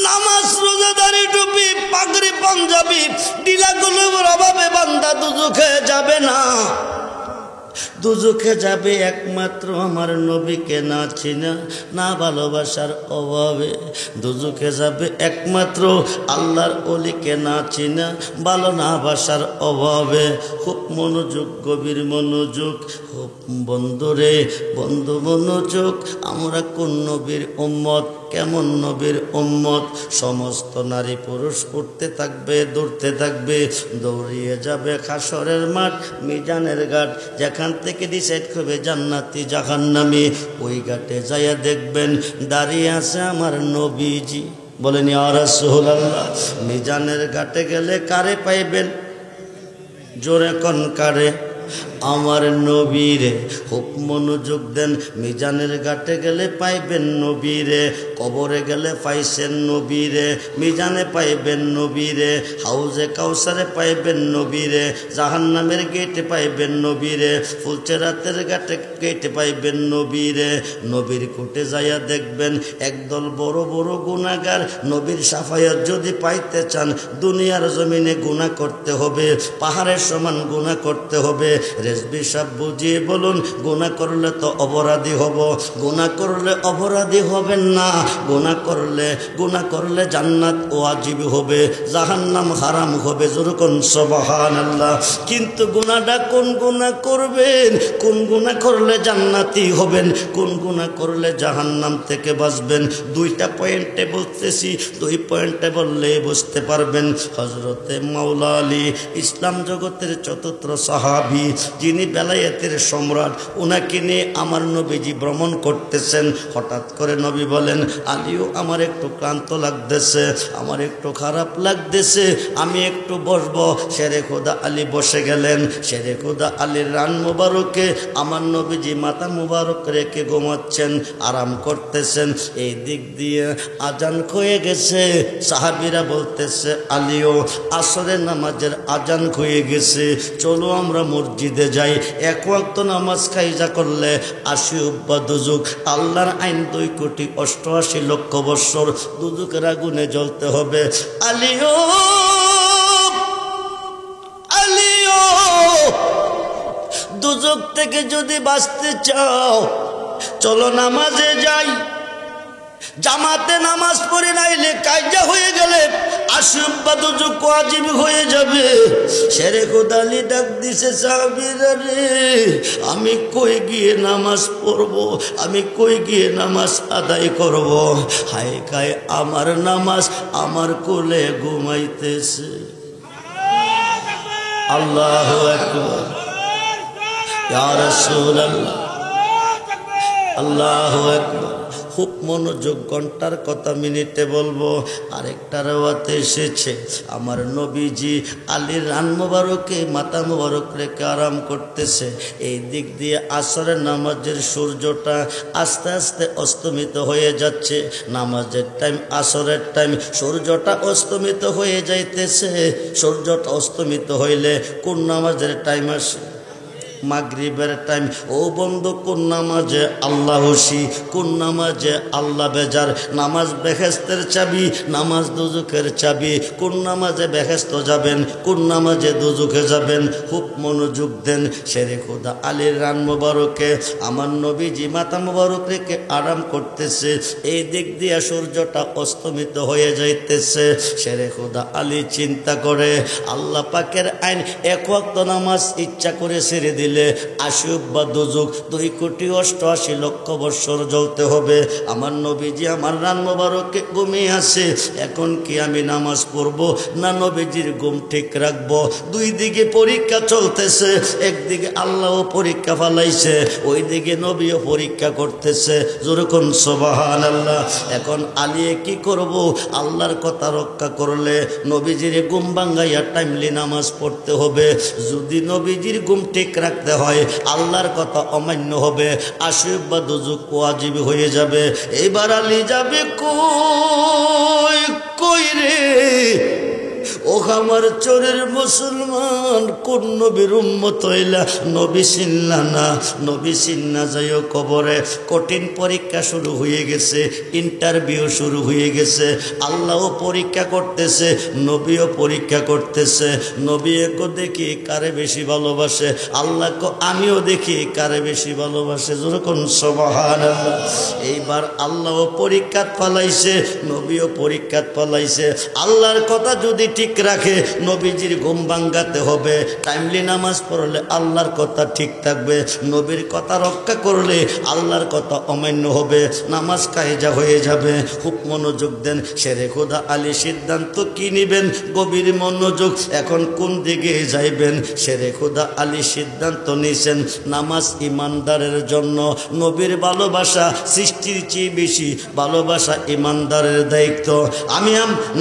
নামাজ রোজাদারি টুপি পাগড়ি পাঞ্জাবি ডিলাগুলোর অভাবে বান্দা দুজখে যাবে না। দুজখে যাবে একমাত্র আমার নবীকে না চিনা না ভালোবাসার অভাবে। দুজখে যাবে একমাত্র আল্লাহর ওলিকে না চিনা ভালো না বাসার অভাবে। খুব মনোযোগ, গভীর মনোযোগ। খুব বন্ধুরে, বন্ধু মনোযোগ। আমরা কোন নবীর উম্মত, কেমন নবীর উম্মত? সমস্ত নারী পুরুষ উঠতে থাকবে, দৌড়তে থাকবে, দৌড়িয়ে যাবে হাসরের মাঠ, মিজানের ঘাট, যেখান থেকে ডিসাইড করবে জান্নাতি জাহান্নামী। ওই ঘাটে যাইয়া দেখবেন দাঁড়িয়ে আছে আমার নবীজি। বলেন ইয়া রাসূলুল্লাহ। মিজানের ঘাটে গেলে কারে পাইবেন? জোরে কোন কারে? আমার নবীরে। খুব মনোযোগ দেন। মিজানের ঘাটে গেলে পাইবেন নবীরে, কবরে গেলে পাইছেন নবীরে, মিজানে পাইবেন নবীরে, হাউজে কাউসারে পাইবেন নবীরে, জাহান্নামের গেটে পাইবেন নবীরে, ফুলচেরাতের গেটে পাইবেন নবীরে। নবীর কোটে যাইয়া দেখবেন একদল বড় বড় গুনাহগার। নবীর সাফায়াত যদি পাইতে চান দুনিয়ার জমিনে গুনাহ করতে হবে, পাহাড়ের সমান গুনাহ করতে হবে। রেজবি সাহেব বুঝিয়ে বলুন, গুনাহ করলে তো অপরাধী হব, গুনাহ করলে অপরাধী হবেন না। গুনাহ করলে জান্নাত ওয়াজিব হবে, জাহান্নাম হারাম হবে। যেরকম সুবহানাল্লাহ। কিন্তু গুনাহটা কোন গুনাহ করবেন, কোন গুনাহ করলে জান্নাতি হবেন, কোন গুনাহ করলে জাহান্নাম থেকে বাঁচবেন? দুইটা পয়েন্টে বলতেছি, দুই পয়েন্টে বললে বুঝতে পারবেন। হযরতে মাওলা আলী ইসলাম জগতের চতুর্থ সাহাবী, যিনি বেলায়েতের সম্রাট, ওনাকে নিয়ে আমার নবীজি ভ্রমণ করতেছেন। হঠাৎ করে নবী বলেন, আলীও আমার একটু ক্লান্ত লাগতেছে, আমার একটু খারাপ লাগতেছে, আমি একটু বসবো। শেরে খোদা আলী বসে গেলেন। শেরে খোদা আলীর রান মুবারকে আমার নবীজি মাথা মুবারক রেখে ঘুমাচ্ছেন, আরাম করতেছেন। এই দিক দিয়ে আজান হয়ে গেছে। সাহাবীরা বলতেছে, আলীও আসরের নামাজের আজান হয়ে গেছে, চলো আমরা মসজিদে যাই। এক ওয়াক্ত নামাজ কায়জা করলে 80 উব্বা দুজুক। আল্লাহর আইন 2,88,00,000 বৎসর দুজুকের আগুনে জ্বলতে হবে। আলীও আলীও দুজক থেকে যদি বাঁচতে চাও চলো নামাজে যাই। জামাতে নামাজ পড়ে নাইলে কায়জা হয়ে গেলে 80 উব্বা দুজুক ওয়াজিব হয়ে যাবে। শেরে খোদা আলী ডাক দিছে, সাহাবীরা রে, আমি কই গিয়ে নামাজ পড়ব, আমি কই গিয়ে নামাজ আদায় করব? হায় কায় আমার নামাজ আমার কোলে ঘুমাইতেছে। আল্লাহু আকবার, ইয়া রাসূলুল্লাহ, আল্লাহু আকবার। খুব মনোযোগ, ঘন্টার কথা মিনিটে বলবো। আরেকটা রাওয়াতে এসেছে আমার নবীজি আলীর রান মুবারকে মাথা মুবারক রেখে আরাম করতেছে। এই দিক দিয়ে আসরের নামাজের সূর্যটা আস্তে আস্তে অস্তমিত হয়ে যাচ্ছে। নামাজের টাইম, আসরের টাইম, সূর্যটা অস্তমিত হয়ে যাইতেছে। সূর্যটা অস্তমিত হইলে কোন নামাজের টাইম আসে? মাগরিবের টাইম। ও বন্ধু, কোন নামাজে আল্লাহ খুশি, কোন নামাজে আল্লাহ বেজার? নামাজ বেহেশতের চাবি, নামাজ দুজুকের চাবি। কোন নামাজে বেহেশত যাবেন, কোন নামাজে দুজুকে যাবেন? খুব মনোযোগ দেন। শেরে খোদা আলীর রান মুবারকে আমার নবীজি মাথা মুবারক রেখে আরাম করতেছে। এই দিক দিয়ে সূর্যটা অস্তমিত হয়ে যাইতেছে। শেরে খোদা আলী চিন্তা করে, আল্লাহ পাকের আইন এক ওয়াক্ত নামাজ ইচ্ছা করে ছেড়ে দিলে 80 উব্বা দুজুক 2,88,00,000 বৎসর জ্বলতে হবে। আমার নবীজি আমার রান মুবারকে ঘুমিয়ে আছে। এখন কি আমি নামাজ পড়ব না নবীজির ঘুম ঠিক রাখবো? দুই দিকে পরীক্ষা চলতেছে। একদিকে আল্লাহও পরীক্ষা ফালাইছে, ওইদিকে নবীও পরীক্ষা করতেছে। যেরকম সুবহানাল্লাহ। এখন আলিয়ে কি করব? আল্লাহর কথা রক্ষা করলে নবীজির ঘুম ভাঙ্গাইয়া টাইমলি নামাজ পড়তে হবে। যদি নবীজির ঘুম ঠিক রাখতে হয়, আল্লাহর কথা অমান্য হবে, 80 উব্বা দুজুক ওয়াজিব হয়ে যাবে। এবার আলী যাবে কই কই রে? ও আমার চোরের মুসলমান কোন নবীর উম্মত হইলা নবী চিনলা না নবী চিন্না যাইও কবরে কঠিন পরীক্ষা শুরু হয়ে গেছে ইন্টারভিউ শুরু হয়ে গেছে আল্লাহও পরীক্ষা করতেছে নবীও পরীক্ষা করতেছে নবী একো দেখি কারে বেশি ভালোবাসে আল্লাহ কো আমিও দেখি কারে বেশি ভালোবাসে যখন সুবহানাল্লাহ এইবার আল্লাহও পরীক্ষা ফলাইছে নবীও পরীক্ষা ফলাইছে আল্লাহর কথা যদি ঠিক রাখে নবীজির ঘুম ভাঙাতে হবে টাইমলি নামাজ পড়লে আল্লাহর কথা ঠিক থাকবে নবীর কথা রক্ষা করলে আল্লাহর কথা অমান্য হবে নামাজ কায়েজা হয়ে যাবে খুব মনোযোগ দেন শেরে খোদা আলী সিদ্ধান্ত কি নিবেন গভীর মনোযোগ এখন কোন দিকে যাইবেন শেরে খোদা আলী সিদ্ধান্ত নিয়েছেন নামাজ ইমানদারের জন্য নবীর ভালোবাসা সৃষ্টির চেয়ে বেশি ভালোবাসা ইমানদারের দায়িত্ব আমি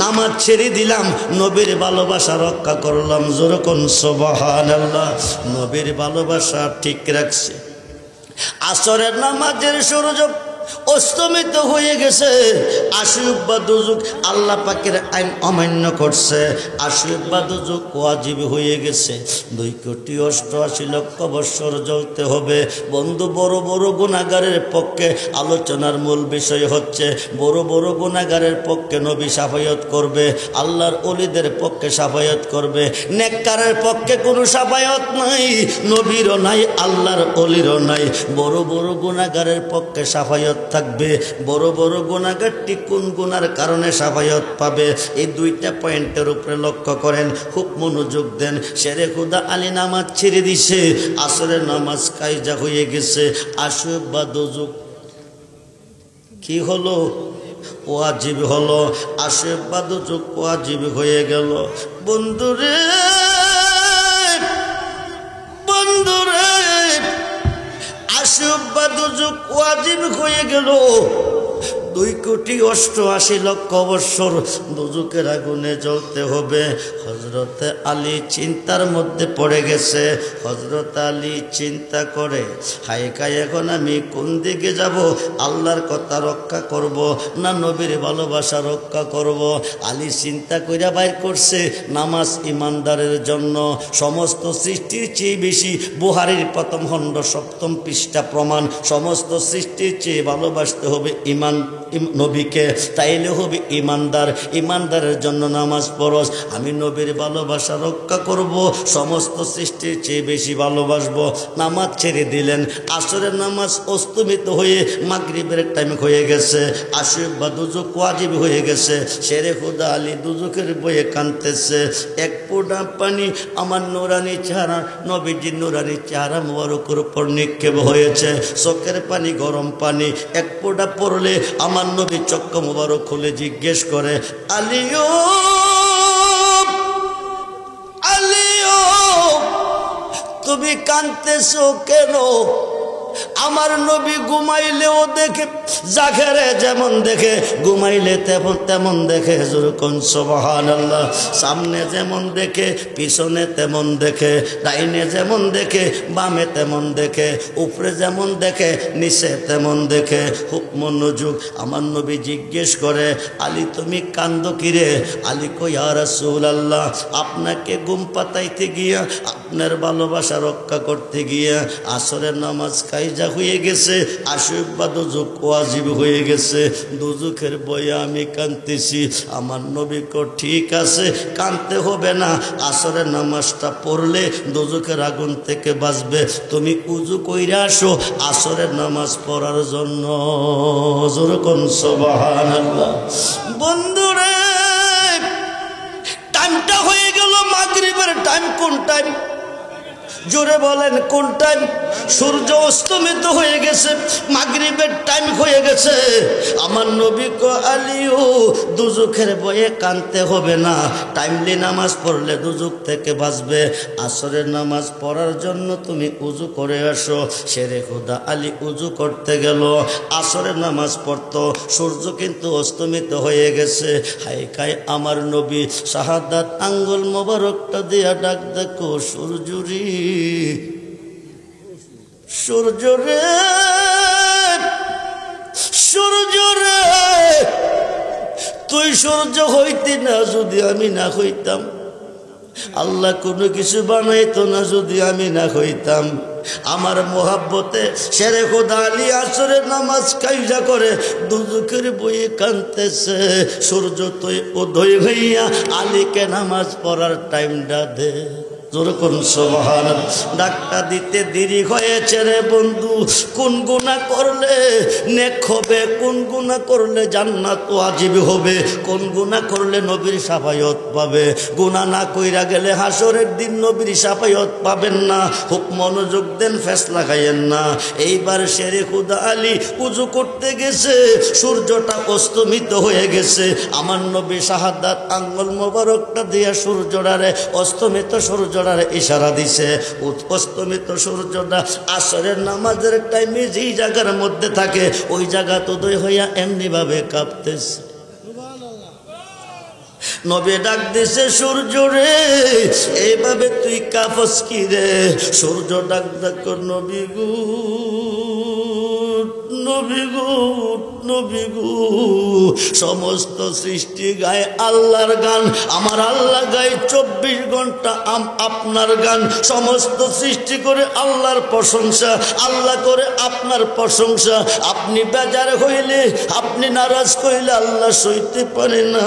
নামাজ ছেড়ে দিলাম নবীর ভালোবাসা রক্ষা করলাম যেরকম সুবহানাল্লাহ নবীর ভালোবাসা ঠিক রাখছে আসরের নামাজের সূর্য অস্তমিত হয়ে গেছে আশুব বা দুজুক আল্লাহ পাকের আইন অমান্য করছে আশুব বা দুজুক ওয়াজিব হয়ে গেছে 2,88,00,000 বছর জ্বলতে হবে বন্ধু বড় বড় গুনাহগারের পক্ষে আলোচনার মূল বিষয় হচ্ছে বড় বড় গুনাহগারের পক্ষে নবী শাফায়াত করবে আল্লাহর ওলিদের পক্ষে শাফায়াত করবে নেককারের পক্ষে কোনো শাফায়াত নাই নবীরও নাই আল্লাহর ওলিরও নাই বড় বড় গুনাহগারের পক্ষে শাফায়াত থাকবে বড় বড় গুনাহগারটি কোন গুনার কারণে শাফায়াত পাবে এই দুইটা পয়েন্টের উপরে লক্ষ্য করেন খুব মনোযোগ দেন শেরে খোদা আলী নামাজ ছেড়ে দিছে আসরের নামাজ কায়জা হয়ে গেছে আশুব বা দুজুক কি হলো ওয়াজিব হলো আশুব বা দুজুক ওয়াজিব হয়ে গেল বন্ধুরে বন্ধুরে আশুব বা দুজুক ওয়াজিব হয়ে গেল 2,88,00,000 বছর দুজুকের আগুনে জ্বলতে হবে হযরতে আলী চিন্তার মধ্যে পড়ে গেছে হযরত আলী চিন্তা করে হায় কায় এখন আমি কোন দিকে যাব আল্লাহর কথা রক্ষা করব না নবীর ভালোবাসা রক্ষা করব আলী চিন্তা কইরা বাইর করছে নামাজ ইমানদারের জন্য সমস্ত সৃষ্টির চেয়ে বেশি বুখারীর প্রথম খণ্ড 7ম পৃষ্ঠা প্রমাণ সমস্ত সৃষ্টির চেয়ে ভালোবাসতে হবে ইমান নবীকে তাইলে হবে ইমানদার ইমানদারের জন্য নামাজ পড়স আমি নবীর ভালোবাসা রক্ষা করব সমস্ত সৃষ্টির চেয়ে বেশি ভালোবাসবো নামাজ ছেড়ে দিলেন আসরের নামাজ অস্তমিত হয়ে মাগরিবের টাইম হয়ে গেছে আশুব বা দুজুক ওয়াজিব হয়ে গেছে শেরে খোদা আলী দুজুকের বয়ে কাঁদতেছে এক ফোঁটা পানি আমার নুরানি চেহারা নবীজির নুরানি চেহারা মোবারকের উপর নিক্ষেপ হয়েছে চোখের পানি গরম পানি এক ফোঁটা পড়লে আমার নবী চক্ষু মোবারক খুলে জিজ্ঞেস করে আলিও আলিও তুমি কাঁদতেছো কেন আমার নবী ঘুমাইলেও দেখে জাগরে যেমন দেখে ঘুমাইলে তেমন দেখে যেরকম সুবহানাল্লাহ সামনে যেমন দেখে পিছনে তেমন দেখে ডাইনে যেমন দেখে বামে তেমন দেখে উপরে যেমন দেখে নিচে তেমন দেখে খুব মনোযোগ আমার নবী জিজ্ঞেস করে আলী তুমি কান্দো কিরে আলী কই ইয়া রাসূলুল্লাহ আপনাকে ঘুম পাতাইতে গিয়া আপনার ভালোবাসা রক্ষা করতে গিয়া আসরের নামাজ কায়জা হয়ে গেছে আশুব বা দুজুক ওয়াজিব হয়ে গেছে দুজুকের বয়ে আমি কাঁদতেছি আমার নবী কো ঠিক আছে কাঁদতে হবে না আসরের নামাজটা পড়লে দুজুকের আগুন থেকে বাঁচবে তুমি উযু কইরা আসো আসরের নামাজ পড়ার জন্য যেরকম সুবহানাল্লাহ বন্ধুরে টাইমটা হয়ে গেল মাগরিবের টাইম কোন টাইম জোরে বলেন কোন টাইম সূর্য অস্তমিত হয়ে গেছে মাগরিবের টাইম হয়ে গেছে আমার নবী কো আলীও দুজুকের বয়ে কাঁদতে হবে না টাইমলি নামাজ পড়লে দুজুক থেকে বাঁচবে আসরের নামাজ পড়ার জন্য তুমি উযু করে আসো শেরে খোদা আলী উযু করতে গেল আসরের নামাজ পড়তো সূর্য কিন্তু অস্তমিত হয়ে গেছে হায় কায় আমার নবী শাহাদাত আঙ্গুল মোবারকটা দিয়া ডাক দেখো সূর্যরি সূর্য রে সূর্য রে তুই সূর্য হইতি না যদি আমি না হইতাম আল্লাহ কোনো কিছু বানাইতো না যদি আমি না হইতাম। আমার মোহাব্বতে শেরে খোদা আলী আসরের নামাজ কায়দা করে দুজকের বইয়ে কাঁদতেছে। সূর্য তো উদয় হইয়া আলীকে নামাজ পড়ার টাইমটা দে। যেরকম সুবহানাল্লাহ। ডাক্তার দিতে দেরি হয়েছে রে বন্ধু। কোন গুনাহ করলে নেক হবে, কোন গুনাহ করলে জান্নাত ওয়াজিব হবে, কোন গুনাহ করলে নবীর শাফায়াত পাবে। গুনাহ না কইরা গেলে হাসরের দিন নবীর শাফায়াত পাবেন না। খুব মনোযোগ দেন, ফেসলা খাইয়েন না। এইবার শেরে খুদা আলী উযু করতে গেছে, সূর্যটা অস্তমিত হয়ে গেছে। আমার নবী শাহাদাত আঙ্গুল মোবারকটা দিয়া সূর্যটারে অস্তমিত সূর্য ইশারা দিছে। অস্তমিত সূর্যটা আসরের নামাজের টাইমে যেই জায়গার মধ্যে থাকে ওই জায়গা উদয় হইয়া এমনি ভাবে কাঁপতেছে। নবী ডাক দিছে, সূর্য রে এইভাবে তুই কাঁপস কি রে? সূর্য ডাক ডাক, নবী গো, নবী গো, নবী গো, সমস্ত সৃষ্টি গায় আল্লাহর গান। আমার আল্লাহ গায় 24 ঘন্টা আপনার গান। সমস্ত সৃষ্টি করে আল্লাহর প্রশংসা, আল্লাহ করে আপনার প্রশংসা। আপনি বেজার হইলে, আপনি নারাজ কইলে আল্লাহ সইতে পারে না।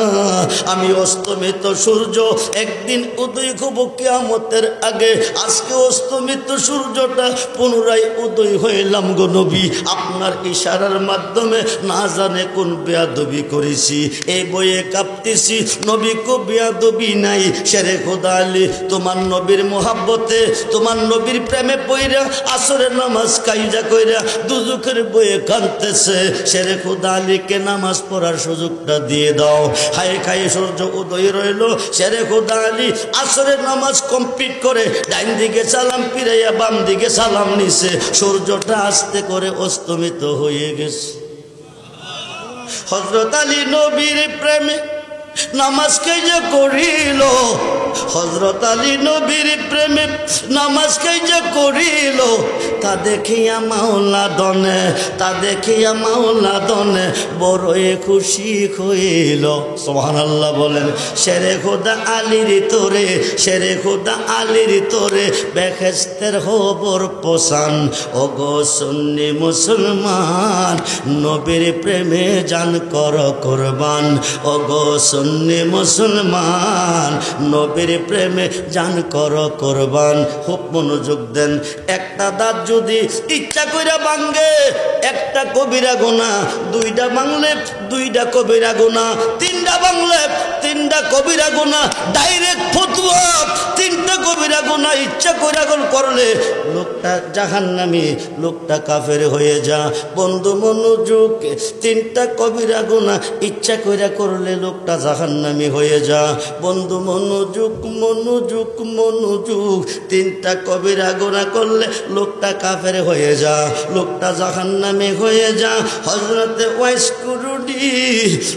আমি অস্তমিত সূর্য একদিন উদয় হব কিয়ামতের আগে। আজকে অস্তমিত সূর্যটা পুনরায় উদয় হইলাম গো নবী, আপনার ইশারার মাধ্যমে। না জানে কোন বেয়াদবি করেছি, এই বইয়ে কাঁপতেছি। নবী কো বেয়াদবি নাই। শেরে খোদা আলী তোমার নবীর মোহাব্বতে, তোমার নবীর প্রেমে পইরা আসরের নামাজ কায়দা কইরা দুজকের বইয়ে কাঁদতেছে। শেরে খোদা আলীকে নামাজ পড়ার সুযোগটা দিয়ে দাও। হায় খায় সূর্য উদয় রইল। শেরে খোদা আলী আসরের নামাজ কমপ্লিট করে ডাইন দিকে সালাম ফিরাইয়া বাম দিকে সালাম নিছে। সূর্যটা আস্তে করে অস্তমিত হয়ে গেছে। হযরত আলী নবীর প্রেমে নামাজ কায়দা করিল। হযরত আলী নবীর প্রেমে নামাজ কায়দা করিল। তা দেখিয়া মাওলা দনে, তা দেখিয়া মাওলা দনে বড়ই খুশি হইল। সুবহানাল্লাহ বলেন। শেরে খোদা আলীর তোরে, শেরে খোদা আলীর তোরে বেহেশতের খবর পৌঁছান। ওগো সুন্নি মুসলমান, নবীর প্রেমে জান কর কুরবান। ওগো সুন্নি মুসলমান, নবীর প্রেমে জান কর কুরবান। খুব মনোযোগ দেন। একটা দাঁত যদি ইচ্ছা কইরা ভাঙ্গে একটা কবিরা গুনাহ, দুইটা ভাঙলে দুইটা কবিরা গুনাহ, তিনটা ভাঙলে তিনটা কবিরা গুনাহ। ডাইরেক্ট ফতোয়া, তিনটা কবিরা গুনাহ ইচ্ছা কইরা করলে লোকটা জাহান্নামী, লোকটা কাফের হয়ে যা। বন্ধু মনোযোগ, তিনটা কবিরা গুনাহ ইচ্ছা কইরা করলে লোকটা জাহান্নামী হয়ে যা। বন্ধু মনোযোগ, মনোযোগ, মনোযোগ। তিনটা কবিরা গুনাহ করলে লোকটা কাফের হয়ে যা, লোকটা জাহান্নামী হয়ে যা। হযরতে ওয়াইস কুরুনি,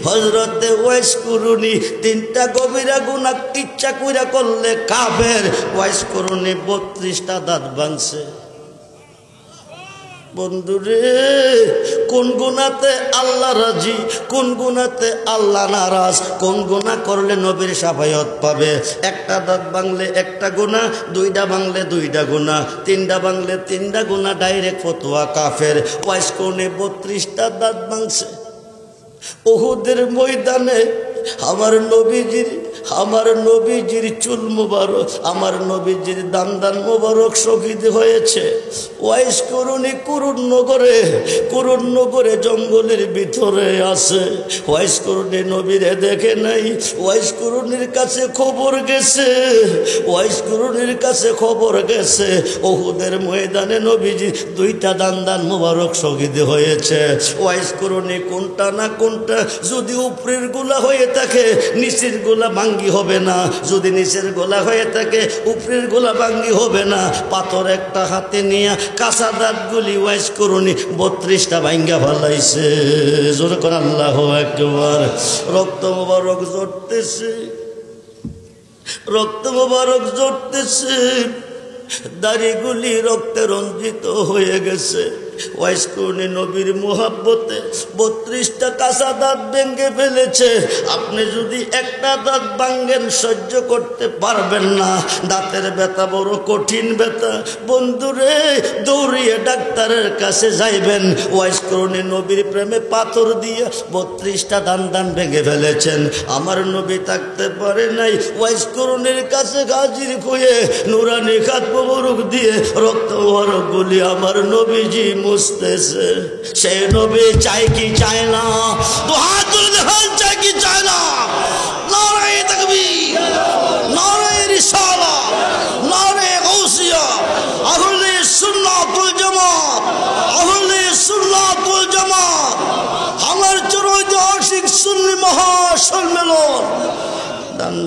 হযরতে ওয়াইস কুরুনি তিনটা কবিরা গুনাহ ইচ্ছা কইরা করলে কাফের। ওয়াইস কুরুনি 32টা দাঁত ভাঙছে। বন্ধুরে, কোন গুনাতে আল্লাহ রাজি, কোন গুনাতে আল্লাহ নারাজ, কোন গুনাহ করলে নবীর শাফায়াত পাবে। একটা দাঁত ভাঙলে একটা গুনাহ, দুইটা ভাঙলে দুইটা গুনাহ, তিনটা ভাঙলে তিনটা গুনাহ। ডাইরেক্ট ফতোয়া কাফের। ওয়াইস কুরুনি 32টা দাঁত ভাঙছে। উহুদের ময়দানে আমার নবীজির চুল মুবারক, আমার নবীজির দান মুবারক শহীদ হয়েছে। ওয়াইস কুরুনি কুরুনগরে জঙ্গলের ভিতরে আছে। ওয়াইস কুরুনি নবীরে দেখে নাই। ওয়াইস কুরুনির কাছে খবর গেছে, ওয়াইস কুরুনির কাছে খবর গেছে উহুদের ময়দানে নবীজি দুইটা দান মুবারক শহীদ হয়েছে। ওয়াইস কুরুনি কোনটা না কোনটা যদি উপরের গোলা হয়ে থাকে নিচের গোলা ভাঙ্গি হবে না, যদি নিচের গোলা হয়ে থাকে উপরের গোলা ভাঙ্গি হবে না। পাথর একটা হাতে নিয়ে কাঁচা দাঁতগুলি ওয়াইস কুরুনি 32টা ভাঙ্গা ফেলাইছে। জোরে করে আল্লাহু আকবার। রক্ত মোবারক ঝরতেছে, রক্ত মোবারক ঝরতেছে। দাড়িগুলি রক্তে রঞ্জিত হয়ে গেছে। ওয়াইস করুনি নবীর মোহাব্বতে 32টা কাঁচা দাঁত ভেঙে ফেলেছে। আপনি যদি একটা দাঁত ভাঙেন সহ্য করতে পারবেন না, দাঁতের ব্যথা বড় কঠিন ব্যথা। বন্ধুরে দৌড়িয়ে ডাক্তারের কাছে যাইবেন। ওয়াইস করুনি নবীর প্রেমে পাথর দিয়ে 32টা দান ভেঙে ফেলেছেন। আমার নবী থাকতে পারে নাই, ওয়াইস করুনির কাছে হাজির হয়ে নুরানি খাত মোবারক দিয়ে রক্ত মোবারক গুলি আমার নবীজি মুছতেছে। সেই নবী চাই কি চায় না? তো হাত তুলে দেখান, চাই কি চায় না? নারায়ে তাকবীর, নারায়ে রিসালাত, নারায়ে গাউসিয়া, আহলে সুন্নাত ওয়াল জামাত, আহলে সুন্নাত ওয়াল জামাত। আমার চরৈত আশিক সুন্নি মহাসম্মেলন।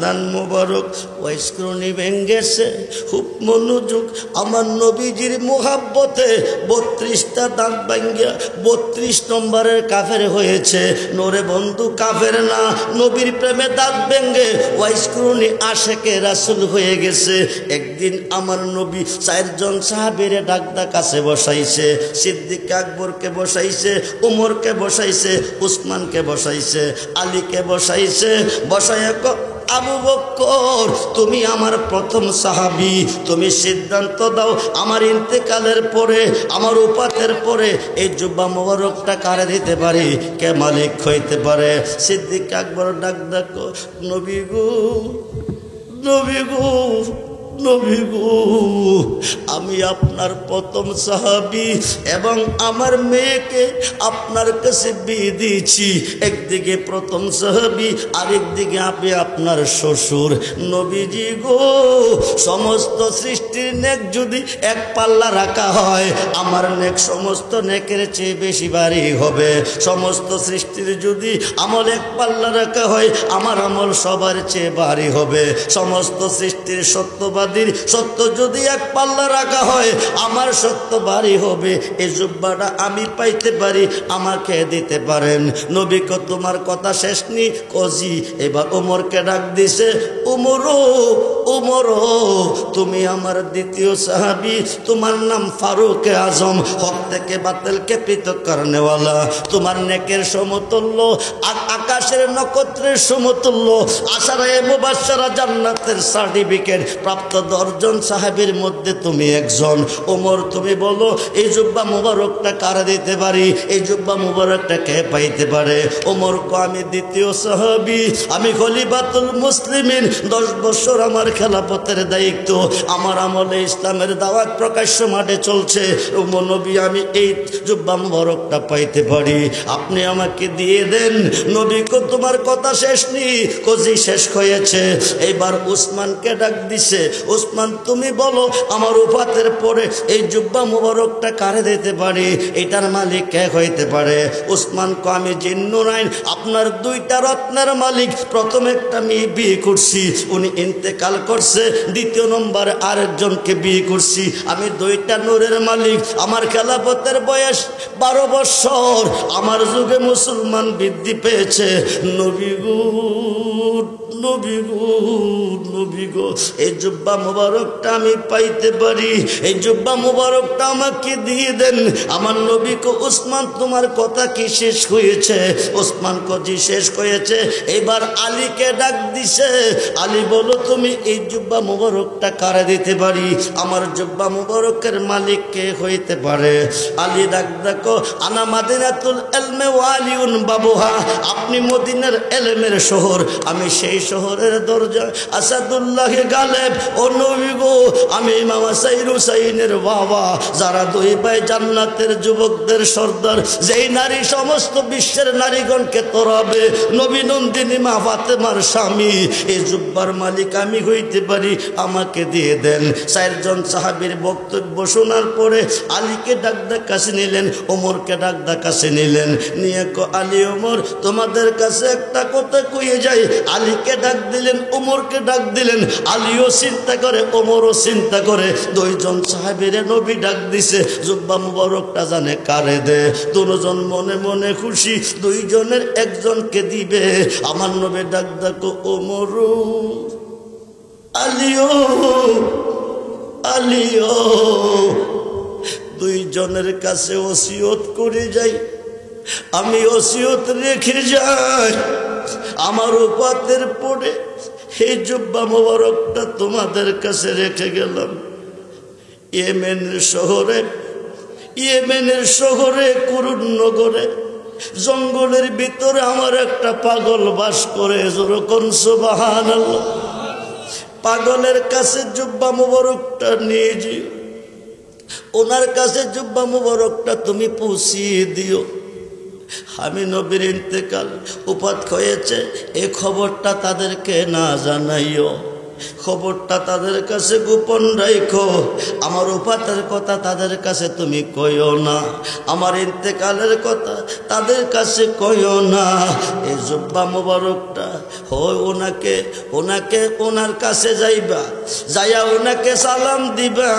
দান মোবারক ওয়াইস করুনি ভেঙ্গেছে। খুব মনোযোগ, আমার নবীজির মোহাব্বতে 32টা দাঁত ভাঙ্গিয়া 32 নম্বরের কাফের হয়েছে। নোরে বন্ধু কাফের না, নবীর প্রেমে দাঁত ভেঙ্গে ওয়াইস করুনি আশেকে রাসূল হয়ে গেছে। একদিন আমার নবী 4 জন সাহাবীরে ডাকদা কাছে বসাইছে। সিদ্দিক আকবরকে বসাইছে, উমরকে বসাইছে, উসমানকে বসাইছে, আলীকে বসাইছে। বসাইয়া আবু বকর, তুমি আমার প্রথম সাহাবী, তুমি সিদ্ধান্ত দাও আমার ইন্তেকালের পরে, আমার উপাতের পরে এই জুব্বা মোবারকটা কারে দিতে পারি, কে মালিক হইতে পারে? সিদ্দিক আকবর ডাক ডাকো, নবী গো, নবী গো, নবী গো, আমি আপনার প্রথম সাহাবী এবং আমার মেয়েকে আপনার কাছে বিয়ে দিয়েছি। একদিকে প্রথম সাহাবী, আরেকদিকে আপনি আপনার শ্বশুর। নবীজি গো, সমস্ত সৃষ্টির নেক যদি এক পাল্লা রাখা হয়, আমার নেক সমস্ত নেকের চেয়ে বেশি ভারী হবে। সমস্ত সৃষ্টির যদি আমল এক পাল্লা রাখা হয়, আমার আমল সবার চেয়ে ভারী হবে। সমস্ত সৃষ্টির সত্যবাদীর সত্য যদি এক পাল্লা রাখা হয়, আমার সত্য ভারী হবে। এই জুব্বাটা আমি পাইতে পারি, আমাকে দিতে পারেন? নবী কো তোমার কথা শেষ নি কজি। এবার ওমরকে ডাক দিছে, ওমরও, ওমরও, তুমি আমার দ্বিতীয় সাহাবী, তোমার নাম ফারুক আজম, হক থেকে বাতিলকে পৃথক করনেওয়ালা। তোমার নেকের সমতুল্য আকাশের নক্ষত্রের সমতুল্য, আশারায়ে মুবাশশারা জান্নাতের সার্টিফিকেট প্রাপ্ত 10 জন সাহাবীর মধ্যে তুমি একজন। ওমর তুমি বলো এই জুব্বা মুবারকটা কারে দিতে পারি, এই জুব্বা মুবারকটা কে পাইতে পারে? ওমর কো আমি দ্বিতীয় সাহাবী, আমি খলিফাতুল মুসলিমিন, 10 বছর আমার খেলাফতের দায়িত্ব, আমার আমলে ইসলামের দাওয়াত প্রকাশ্য মাঠে চলছে। ওমর নবী আমি এই জুব্বা মুবারকটা পাইতে পারি, আপনি আমাকে দিয়ে দেন। নবী কো তোমার কথা শেষ নি কজি, শেষ হয়েছে। এইবার উসমানকে ডাক দিছে, উসমান তুমি বলো আমার উফাতের পরে এই জুব্বা মুবারকটা কারে দিতে পারি, এটার মালিক কে হইতে পারে? উসমান কো আমি জিন্নুরাইন, আপনার 2টা রত্নের মালিক। প্রথম একটা মেয়ে বিয়ে করছি, উনি ইন্তেকাল করছে। দ্বিতীয় নম্বরে আরেকজনকে বিয়ে করছি। আমি 2টা নূরের মালিক। আমার খেলাফতের বয়স 12 বছর। আমার যুগে মুসলমান বৃদ্ধি পেয়েছে। নবী গো, নবী গো, নবী গো, এই জুব্বা মুবারকটা আমি পাইতে পারি, এই জুব্বা মুবারকটা আমাকে দিয়ে দেন। আমার নবী কো উসমান তোমার কথা কি শেষ হয়েছে? উসমান কো জি শেষ হয়েছে। এবার আলীকে ডাক দিছে, আলী বলো তুমি এই জুব্বা মুবারকটা কারে দিতে পারি, আমার জুব্বা মুবারকের মালিক কে হইতে পারে? আলী ডাক দেখো, আনা মাদিনাতুল ইলমি ওয়া আলিউন বাবুহা, আপনি মদিনার ইলমের শহর, আমি সেই শহরের দরজা। আসাদুল্লাহ গালেব, ও নবী গো, আমি ইমাম সাইর হুসাইনের বাবা, যারা 2 ভাই জান্নাতের যুবকদের সর্দার, যেই নারী সমস্ত বিশ্বের নারীগণকে তোরাবে, নবী নন্দিনী মা ফাতেমার স্বামী। এই জুব্বার মালিক আমি হইতে পারি, আমাকে দিয়ে দেন। 4 জন সাহাবীর বক্তব্য শোনার পরে আলীকে ডাক কাছে নিলেন, ওমরকে ডাক কাছে নিলেন। নিয়ে কো আলী ওমর তোমাদের কাছে একটা কথা কইয়ে যাই। আলীকে ডাক দিলেন, ওমরকে ডাক দিলেন। আলীও চিন্তা করে, ওমরও চিন্তা করে। 2 জন সাহাবীরে নবী ডাক দিছে, জুব্বা মুবারকটা জানে কারে দে। 2 জন মনে মনে খুশি, 2 জনের একজনকে দিবে। আমার নবী ডাক ডাকো, ওমর, আলীও, আলীও, দুইজনের কাছে ওসিয়ত করে যাই, আমি ওসিয়ত রেখে যাই, আমার উপাতের পরে এই জুব্বা মোবারকটা তোমাদের কাছে রেখে গেলাম। ইয়েমেনের শহরে কুরুনগরে জঙ্গলের ভিতরে আমার একটা পাগল বাস করে, যেরকম সুবহানাল্লাহ। পাগলের কাছে জুব্বা মোবারকটা নিয়ে যাও, ওনার কাছে জুব্বা মোবারকটা তুমি পৌঁছিয়ে দিও। আমি নবীর ইন্তেকাল উপাত হয়েছে এই খবরটা তাদেরকে না জানাইও, খবরটা তাদের কাছে গোপন রাখো। আমার উপাতের কথা তাদের কাছে তুমি কইও না, আমার ইন্তেকালের কথা তাদের কাছে কইও না। এই জুব্বা মোবারকটা হয় ওনাকে ওনার কাছে যাইবা, যাইয়া ওনাকে সালাম দিবা,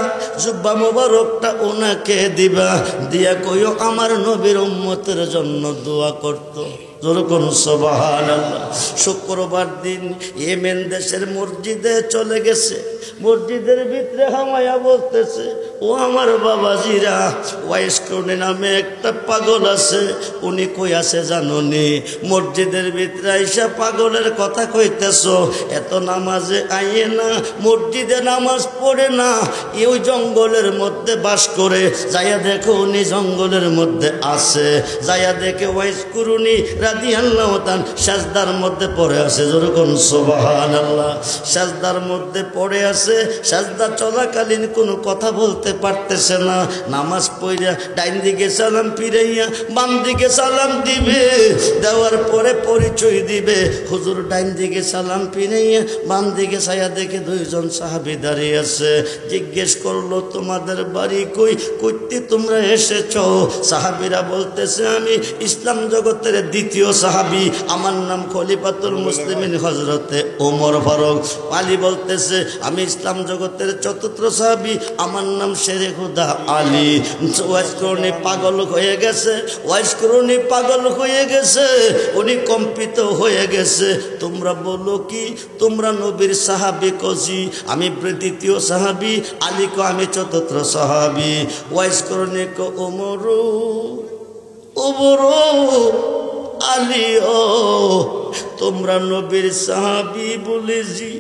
জুব্বা মোবারকটা ওনাকে দিবা, দিয়া কইও আমার নবীর উম্মতের জন্য দোয়া করতো। যেরকম সুবহানাল্লাহ। শুক্রবার দিন ইয়েমেন দেশের মসজিদে চলে গেছে, মসজিদের ভিতরে হামায়া বলতেছে, ও আমার বাবাজিরা, ওয়াইসকরণী নামে একটা পাগল আছে, উনি কই আছে জানোনি? মসজিদের ভিতরে আইসা পাগলের কথা কইতেছ, এত নামাজে আইয়ে না, মসজিদে নামাজ পড়ে না, ওই জঙ্গলের মধ্যে বাস করে, যাইয়া দেখো উনি জঙ্গলের মধ্যে আছে। যাইয়া দেখে ওয়াইসকরণী রাদিয়াল্লাহু তাআলা সাজদার মধ্যে পড়ে আছে। যেরকম সুবহানাল্লাহ। সাজদার মধ্যে পড়ে আছে, সাজদা চলাকালীন কোনো কথা বলতে পারতেছে না। নামাজ পড়িয়া ডাইন দিকে সালাম ফিরাইয়া বাম দিকে সালাম দিবে, দেওয়ার পরে পরিচয় দিবে, হুজুর ডাইন দিকে সালাম ফিরাইয়া বাম দিকে ছায়া দেখে দুইজন সাহাবী দাঁড়িয়ে আছে। জিজ্ঞেস করলো, তোমাদের বাড়ি কই, কইতে তোমরা এসেছ? সাহাবীরা বলতেছে, আমি ইসলাম জগতের দ্বিতীয় সাহাবী, আমার নাম খলিফাতুল মুসলিমিন হযরতে ওমর ফারুক। আলী বলতেছে, আমি ইসলাম জগতের চতুর্থ সাহাবী, আমার নাম শেরে খুদা আলী। ওয়াইসকরণী পাগল হয়ে গেছে, ওয়াইসকরণী পাগল হয়ে গেছে, উনি কম্পিত হয়ে গেছে। তোমরা বলো কি, তোমরা নবীর সাহাবী? কজি আমি দ্বিতীয় সাহাবী, আলী কো আমি চতুর্থ সাহাবী। ওয়াইসকরণী কো ওমর আলী, ও তোমরা নবীর সাহাবী বলেছি,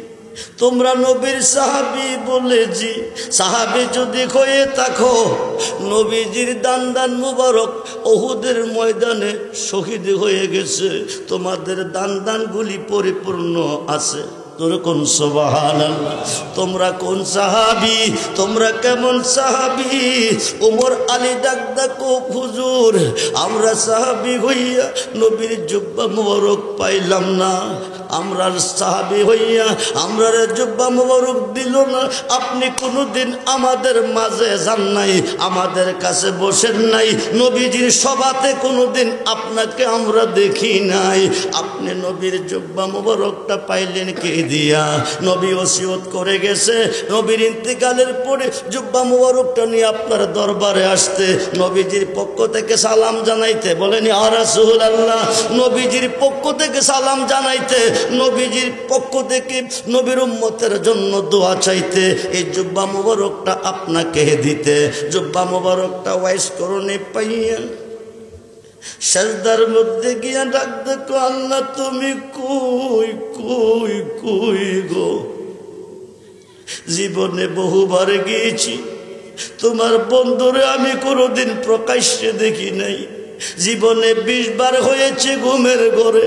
তোমরা নবীর সাহাবী বলেছি। সাহাবী যদি হয়ে থাকো, নবীজির দান মুবারক উহুদের ময়দানে শহীদ হয়ে গেছে, তোমাদের দানগুলি পরিপূর্ণ আছে। যেরকম সুবহানাল্লাহ। তোমরা কোন সাহাবী, তোমরা কেমন সাহাবী? ওমর আলী ডাক ডাকো, হুজুর আমরা সাহাবী হইয়া নবীর জুব্বা মোবারক পাইলাম না, আমরা সাহাবী হইয়া আমরা জুব্বা মোবারক দিল না, আপনি কোনোদিন আমাদের মাঝে যান নাই, আমাদের কাছে বসেন নাই, নবীজির সভাতে কোনোদিন আপনাকে আমরা দেখি নাই, আপনি নবীর জুব্বা মোবারকটা পাইলেন কি দিয়া? নবী ওসিয়ত করে গেছে, নবীর ইন্তেকালের পরে জুব্বা মোবারকটা নিয়ে আপনার দরবারে আসতে, নবীজির পক্ষ থেকে সালাম জানাইতে। বলেন ইয়া রাসূলুল্লাহ। নবীজির পক্ষ থেকে সালাম জানাইতে, নবীজির পক্ষ থেকে নবীর উম্মতের জন্য দোয়া চাইতে, এই জুব্বা মোবারকটা আপনাকে দিতে। জুব্বা মোবারকটা ওয়াইসকরণী পাইয়া সাজদার মধ্যে গিয়া ডাক দেখো, আল্লাহ তুমি কই কই কই গো? জীবনে বহুবার গিয়েছি, তোমার বন্ধুরে আমি কোনোদিন প্রকাশ্যে দেখি নাই। জীবনে 20 বার হয়েছে ঘুমের ঘরে,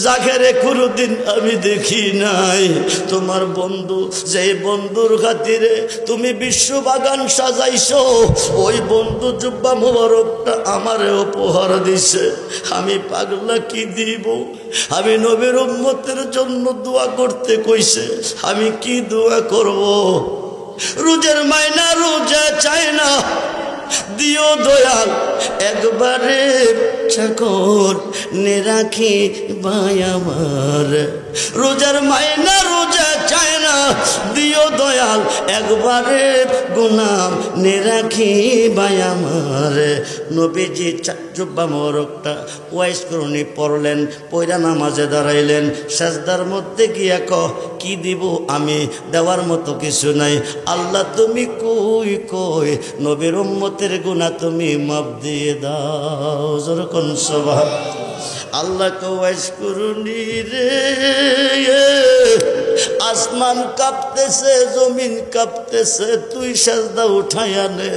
জাগেরে কোনোদিন আমি দেখি নাই। তোমার বন্ধু, যে বন্ধুর খাতিরে তুমি বিশ্ববাগান সাজাইছো, ওই বন্ধু জুব্বা মোবারকটা আমারে উপহার দিছে। আমি পাগলা কি দিব? আমি নবীর উম্মতের জন্য দোয়া করতে কইছে, আমি কি দোয়া করব? রোজের মাইনা রোজা চাই না, দিও দয়াল একবারে চাকর নে রাখি ভাই আমার রোজার মায়না রোজা চায় না দিও দয়াল একবারে গোলাম নে রাখি ভাই আমার নবীজি জুব্বা মোবারকটা ওয়াইজ করুনি পড়লেন পয়রা নামাজে দাঁড়াইলেন সাজদার মধ্যে গিয়া কি দিব আমি দেওয়ার মতো কিছু নাই আল্লাহ তুমি কই কই নবীর উম্মতের গুনাহ তুমি মাফ দিয়ে দাও যখন সুবহান আল্লাহ ওয়াইজ করুনি রে আসমান কাঁপতেছে জমিন কাঁপতেছে তুই সাজদা উঠাইয়া নে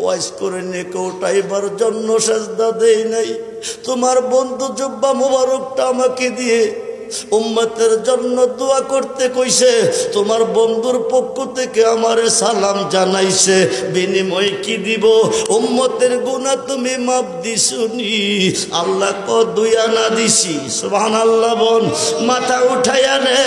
ওয়াইজ করে নেকে উঠাইবার জন্য সাজদা দেই নাই তোমার বন্ধু জুব্বা মোবারকটা আমাকে দিয়ে উম্মতের জন্য দোয়া করতে কইছে তোমার বন্ধুর পক্ষ থেকে আমারে সালাম জানাইছে বিনিময় কি দিব উম্মতের গুনাহ তুমি মাফ দিছুনি আল্লাহ কো দুই আনা দিছি সুবহানাল্লাহ বল মাথা উঠাইয়া নে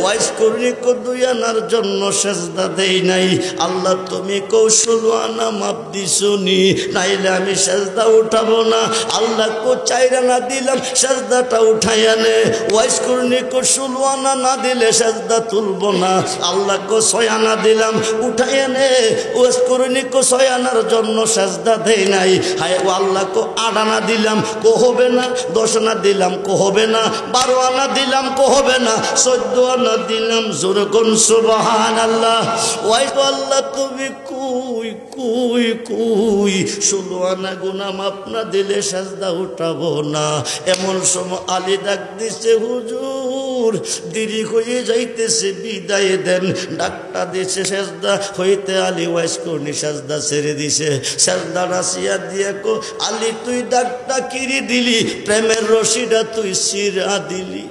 ওয়াইজ করি কো দুই আনার জন্য সাজদা দেই নাই আল্লাহ তুমি কৌশল আনা মাফ দিছুনি নাইলে আমি সাজদা উঠাবো না আল্লাহ কো চার আনা দিলাম সাজদাটা উঠাইয়া নে ওয়াইজ করনি কো 16 আনা না দিলে সাজদা তুলবো না আল্লাহ কো 6 আনা দিলাম উঠাইয়া নে ওয়াইজ করনি কো 6 আনার জন্য সাজদা দেই নাই হায় ও আল্লাহ কো 8 আনা দিলাম কো হবে না 10 আনা দিলাম কো হবে না 12 আনা দিলাম কো হবে না 14 আনা দিলাম জোরে কোন সুবহানাল্লাহ ওয়াইজ আল্লাহ তুমি কই কই কই 16 আনা গুনাহ মাফ না দিলে সাজদা উঠাবো না এমন সময় আলী ডাক দিছে হুজুর দেরি হয়ে যাইতেছে বিদায় দেন ডাকটা দিছে সাজদা হইতে আলী ওয়াইজ করনি সাজদা ছেড়ে দিছে সাজদা রাসিয়া দিয়ে কো আলী তুই ডাকটা কিরি দিলি প্রেমের রশিটা তুই ছিঁড়া দিলি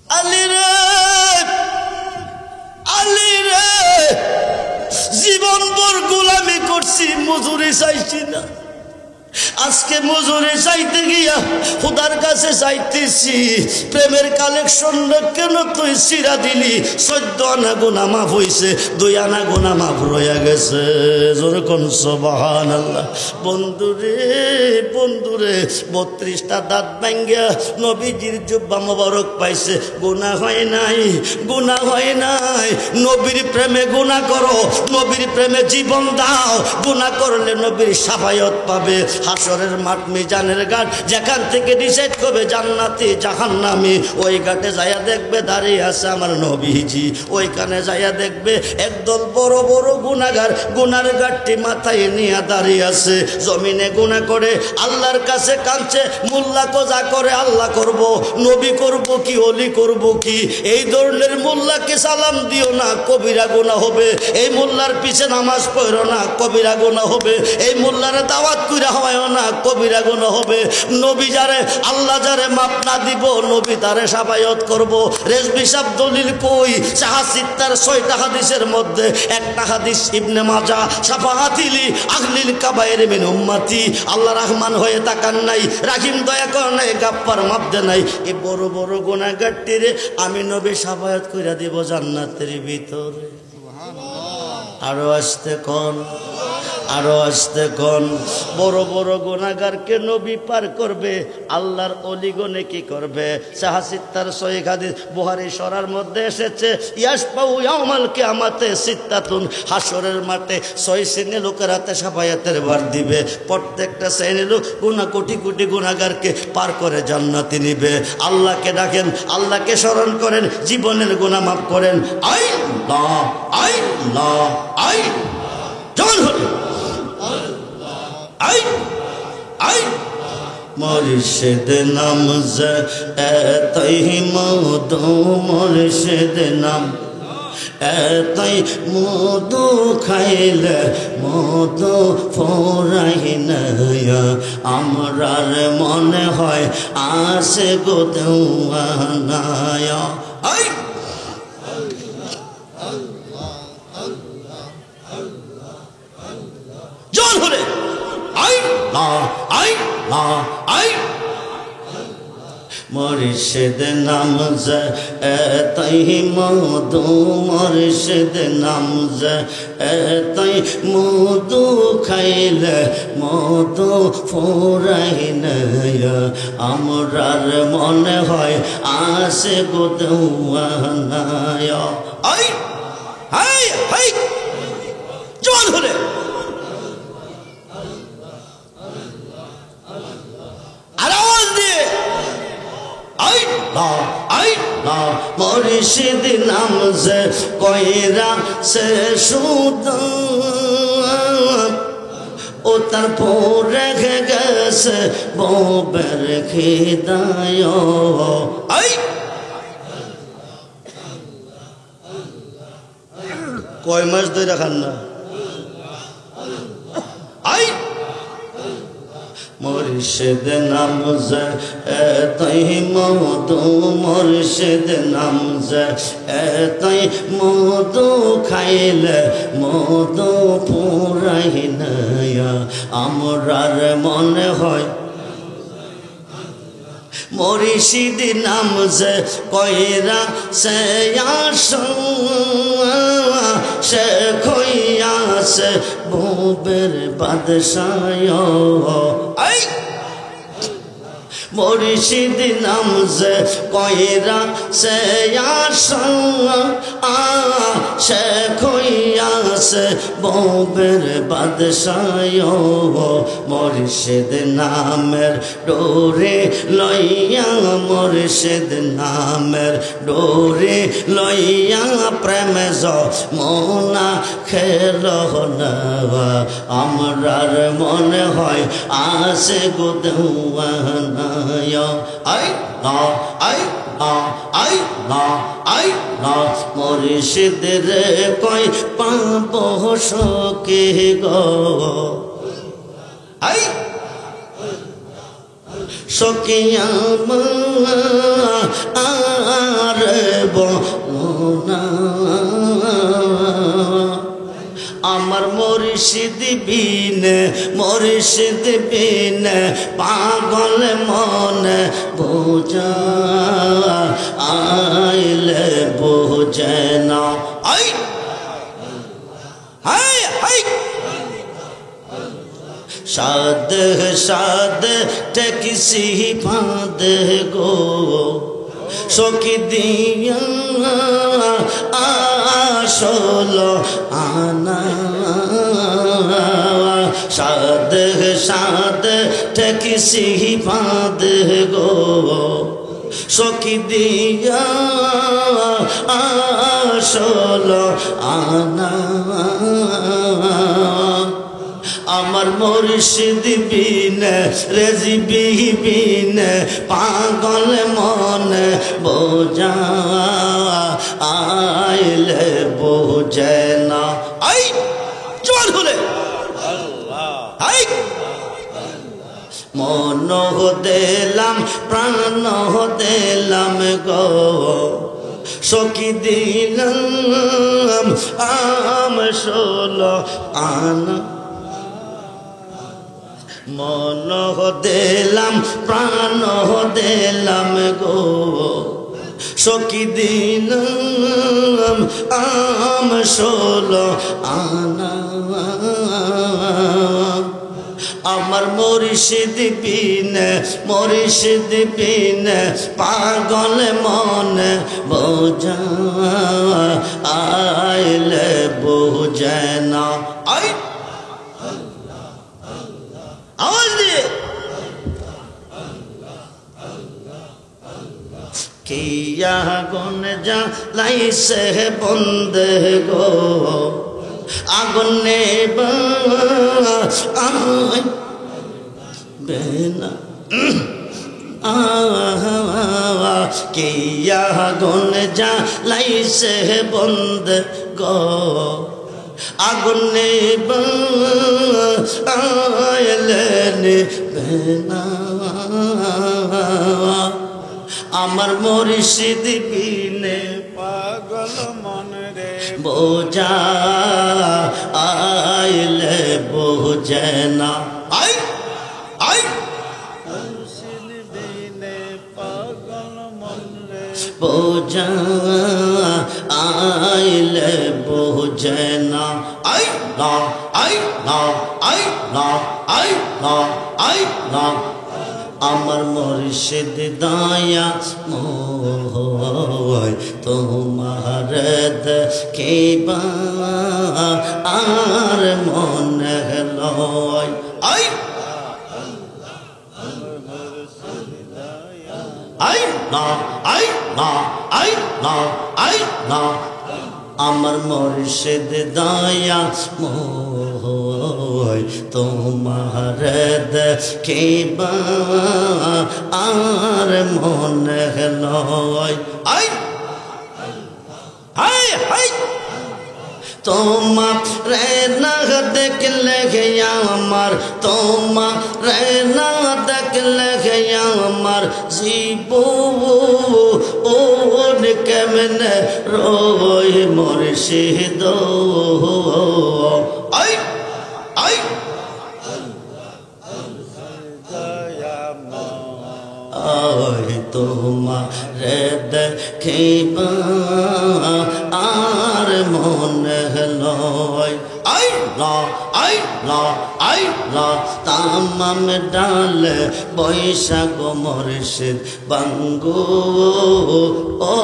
আলী রে জীবনভর গোলামি করছি মজুরি চাইছি না আজকে মজুরি চাইতে গিয়া খোদার কাছে চাইতেছি প্রেমের কালেকশন কেন তুই ছিঁড়া দিলি 14 আনা গুনাহ মাফ হইছে 2 আনা গুনাহ মাফ রইয়া গেছে জোরে কোন সুবহানাল্লাহ বন্ধুরে 32টা দাঁত ভাঙ্গা নবীজির জুব্বা মোবারক পাইছে গুনাহ হয় নাই নবীর প্রেমে গুনাহ করো নবীর প্রেমে জীবন দাও গুনাহ করলে নবীর শাফায়াত পাবে হাসরের মাঠ মিজানের ঘাট যেখান থেকে ডিসাইড করবে জান্নাতি জাহান্নামী ওই ঘাটে যাইয়া দেখবে দাঁড়িয়ে আছে আমার নবীজি ওইখানে যাইয়া দেখবে একদল বড় বড় গুনাহগার গুনার ঘাটটি মাথায় নিয়ে দাঁড়িয়ে আছে জমিনে গুনাহ করে আল্লাহর কাছে কাঁদছে মোল্লা কো যা করে আল্লাহ করব নবী করব কি ওলি করব কি এই ধরনের মোল্লাকে সালাম দিও না কবিরা গুনাহ হবে এই মোল্লার পিছে নামাজ পড়ো না কবিরা গুনাহ হবে এই মোল্লারে দাওয়াত কইরা হয় না কবিরা গুনাহ হবে নবী যারে আল্লাহ যারে মাপ না দিব নবী তারে শাফায়াত করব রেজবি সাহেব দলিল কই সাহাসিত্তার 6টা হাদিসের মধ্যে একটা হাদিস ইবনে মাজাহ শাফাআতিলি আহলিল কাবায়ের মিন উম্মতি আল্লাহ রহমান হয়ে তাকান নাই রাহিম দয়া কর নাই গাফফার মাপ দে নাই এই বড় বড় গুনাহগারটিরে আমি নবী শাফায়াত কইরা দিব জান্নাতের ভিতরে সুবহানাল্লাহ আরো আসতে কোন বড় বড় গুনাহগারকে নবী পার করবে আল্লাহর ওলিগণে কি করবে সাহাসিত্তার 6 হাদিস বুখারী শরার মধ্যে এসেছে ইয়াসপাউ ইয়াউমাল কিয়ামাতে সিত্তাতুন হাসরের মাঠে 6 শ্রেণীর লোকের হাতে শাফায়াতের ভার দিবে প্রত্যেকটা শ্রেণীর লোক কোটি কোটি গুনাহগারকে পার করে জান্নাতে নিবে আল্লাহকে ডাকেন আল্লাহকে স্মরণ করেন জীবনের গুনাহ মাফ করেন আল্লাহ জন হলো মুর্শিদ নামজ এতই মধু মুর্শিদ নাম এতই মধু খাইলে মধু ফোরাই না আমরার মনে হয় আসে গো দেওয়ানায় জন হলে মুর্শিদ নাম যে এতই মধু মুর্শিদ নাম যে এতই মধু খাইলে মধু ফুরাই না আমরার মনে হয় আসে গো দেওয়ানায় আই হাই হাই জোয়ান হলে আওয়াজ দিয়ে মুর্শিদ নাম যে কইরা সে সুদা ও তারপর রেখে গেছে বউবের খিদায় কয় মাস ধরে খান না মুর্শিদ নাম যে এতই মধু মুর্শিদ নাম যে এতই মধু খাইলে মধু পুরাই না আমরার মনে হয় মুর্শিদ নাম যে কইরা সে সে খইয়াছে বুবের বাদশায় মুর্শিদ নাম যে কইরা সে সে খইয়াছে বুবের বাদশায় মুর্শিদ নামের ডোরে লইয়া মুর্শিদ নামের ডোরে লইয়া প্রেম মোনা খেল না আমরার মনে হয় আসে গো দেওয়ানায় আই না আই না আই না আই না মুর্শিদ রে কই পাবো সকে গো আই সকিয়া আর বনা আমার মুর্শিদ বিনে পাগল মনে বোঝা আইলে বোঝে না I high high Saad Saad taxi ফাঁদ গো সকি দিয়া আসল আনা সাদ সাদ ট্যাক্সি ফাঁদ গো সকি দিয়া আসল আনা আমার মুর্শিদ বিনে রেজিবি বিনে পাগল মনে বোঝা আইলে বোঝে না আই জোয়ান হলে আই মন দিলাম প্রাণ দিলাম গো সকি দিলাম আম ষোল আনা মন দিলাম প্রাণ দিলাম গো সকি দিলাম আম ষোল আনা আমার মুর্শিদ বিনে পাগল মনে বোঝা আইলে বোঝে না আই আওয়াজ দিয়ে কিয়া গুন যা লাইছে বন্ধ গো আগুনে বেনা কিয়া গুন যা লাইছে বন্ধ গো আগুনে আয়লেনে বেনা আমার মুর্শিদ বিনে পাগল মন রে বোঝা আইলে বোঝে না আই আই মুর্শিদ বিনে পাগল বোঝা আইলে বোঝে না আই না আই না আই না আই না আই না আমার মুর্শিদ দয়া মোয় তোমার দেখিবা আর মনে লয় আই আই না আই না আই না আই না আমার মুর্শিদ দয়া মোয় তোমার দেখিবা আর মনে লয় আই হাই হাই তোমার রে না দেখলে আমার তোমার রে না দেখলে আমার জীব ও কেমনে রই মুর্শিদ আই আই আই তোমার দেখিবা আর মনে লয় আই লা আই লা আই লা তামাম ডালে বৈশাখ মুর্শিদ বাঙ্গু ও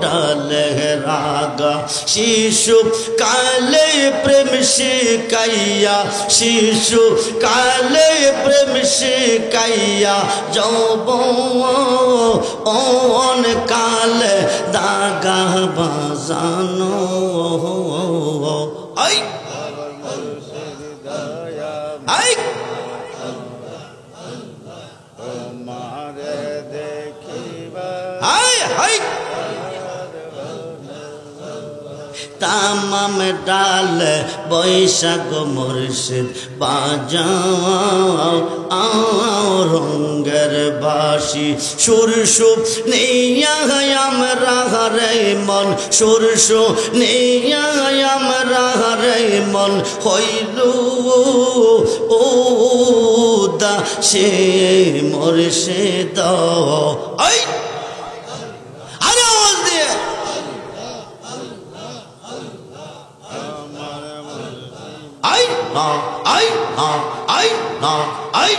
ডালে রাগা শিশু কালে প্রেম শিকাইয়া শিশু কালে প্রেম শিকাইয়া যৌবন কালে দাগা বাজানো আই আই হাই হাই তামাম ডাল বৈশাখ মুর্শিদ বাজাও রঙ্গের বাসি সুরসু নিয়া আমরা রে মন সুরসু নিয়া আমরা রে মন হইল ও দা সে মুর্শিদ আই আরে আওয়াজ দিয়ে আই না আই না আই না আই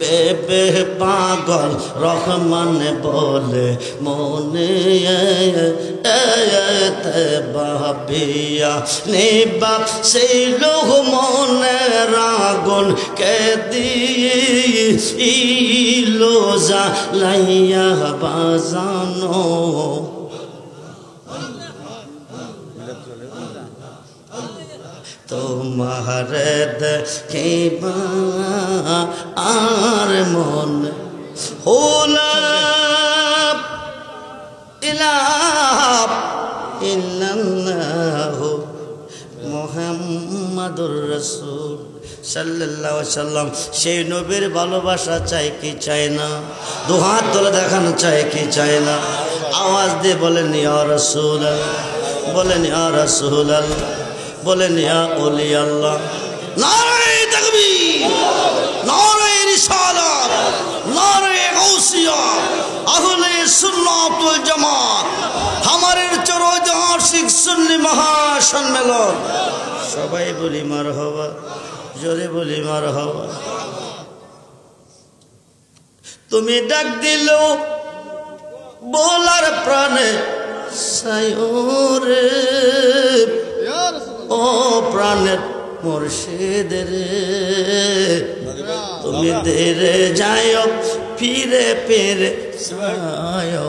বেবে পাগল রহমান বলে মনে বাবিয়া নিবা সেই লোক মনে রাগুন কে দিলো জ্বালাইয়া বাজানো তোমার দেখিবা আর মন হোলা ইলাহ ইল্লাল্লাহু মুহাম্মাদুর রাসূল সাল্লাল্লাহু আলাইহি ওয়াসাল্লাম সেই নবীর ভালোবাসা চাই কি চাই না দু হাত তুলে দেখানো চাই কি চাই না আওয়াজ দিয়ে বলেন ইয়া রাসূলুল্লাহ বলেন ইয়া রাসূলুল্লাহ বলেন ইয়া ওলি আল্লাহ নারে তাকবীর নারে রিসালাত নারে গাউসিয়া আহলে সুন্নাত ওয়াল জামাত हमारे चौरासिक सुन्नी महासम्मेलन सबाई बोली मारहाबा जोरे बोली मारहाबा तुम्हें डाक दिलो बोलार प्राणे सायोरे ओ प्राणे मुर्शिद रे तुम्हें देरे जायो फिरे फिरे जायो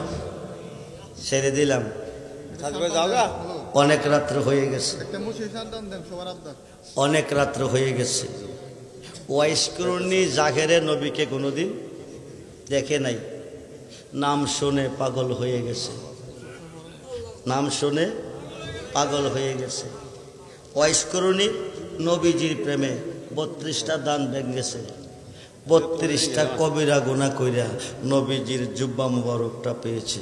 ছেড়ে দিলাম অনেক রাত্র হয়ে গেছে অনেক রাত্র হয়ে গেছে ওয়াইসকরুনি জাহেরে নবীকে কোনোদিন দেখে নাই নাম শুনে পাগল হয়ে গেছে নাম শুনে পাগল হয়ে গেছে ওয়াইসকরুনি নবীজির প্রেমে 32টা দান ভেঙেছে 32টা কবিরা গুনাহ কইরা নবীজির জুব্বা মুবারকটা পেয়েছে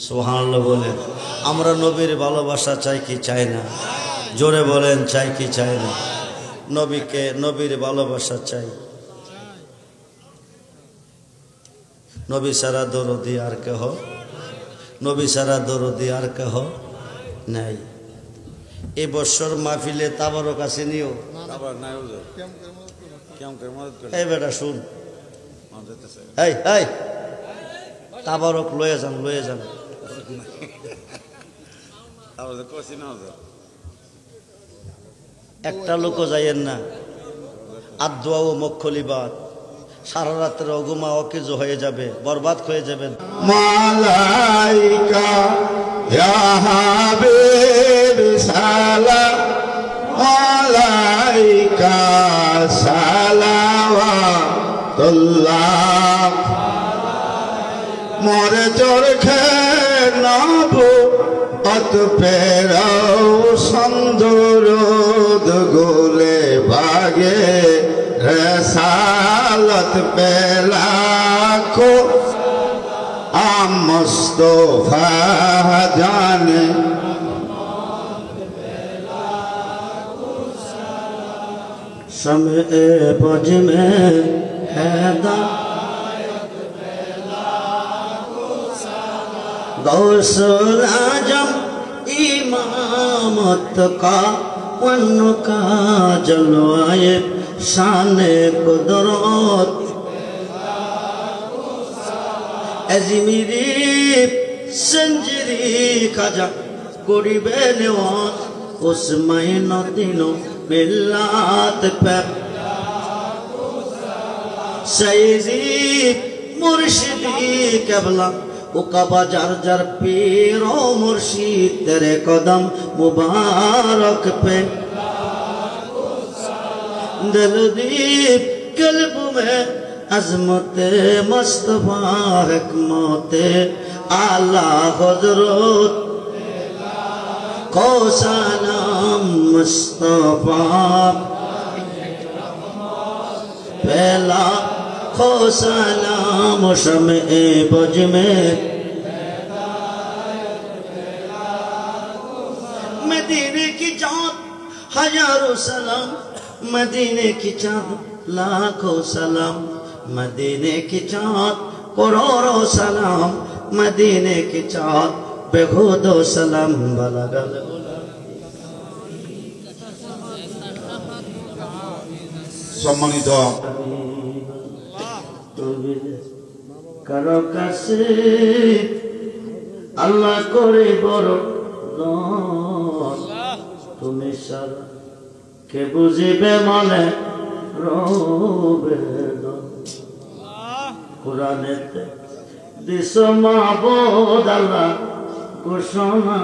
সুবহানাল্লাহ বলেন আমরা নবীর ভালোবাসা চাই কি চাই না জোরে বলেন চাই কি চাই না নবীকে নবীর ভালোবাসা চাই নবী সারা দরদি আর কেহ, নবী সারা দরদি আর কেহ নাই। এ বছর মাহফিলে তাবারক আছে নিও। এই বেটা শুন, এই এই তাবারক লয়ে যান, লয়ে যান। একটা লোকও যাইয়েন না। আদোয়া ও মক্ষলিবাদ, সারা রাত্রে অগুমা অকেজো হয়ে যাবে, বরবাদ হয়ে যাবেন। মালাইকা ইয়া হাবিব সালাম আলাইকা সালাওয়াতুল্লাহ মোর চরখে নবু অত পেরাও সন্দরদ গোলে ভাগে রসালত পেলাকো মুস্তফা জানে समय बज में हैदा गौसुल आजम इमामत का उनका जलवाए शान कुदरत अजमेरी संजरी खाजा करिबे नेवाज उस्माई नदिनो मिलात पर सईदी मुर्शिदी केबला उकाबा जार जार पीरो मुर्शिद तेरे कदम मुबारक पे दिलदीप कल्ब में अजमते मुस्तफा हिकमते आला हजरत को सलाम मुस्तफा पहला खो सलाम शमे बज में मदीने की चाँद हजारों सलाम मदीने की चाँद लाखों सलाम मदीने की चाँद करोड़ों सलाम मदीने की चाँद बेखुदो सलाम बलगल সম্মানিত কারো কাছে আল্লাহ করে বড় তুমি সারা কে বুঝিবে মনে রবে কোরআনেতে দিস মাহবুদ আল্লাহ ঘোষণা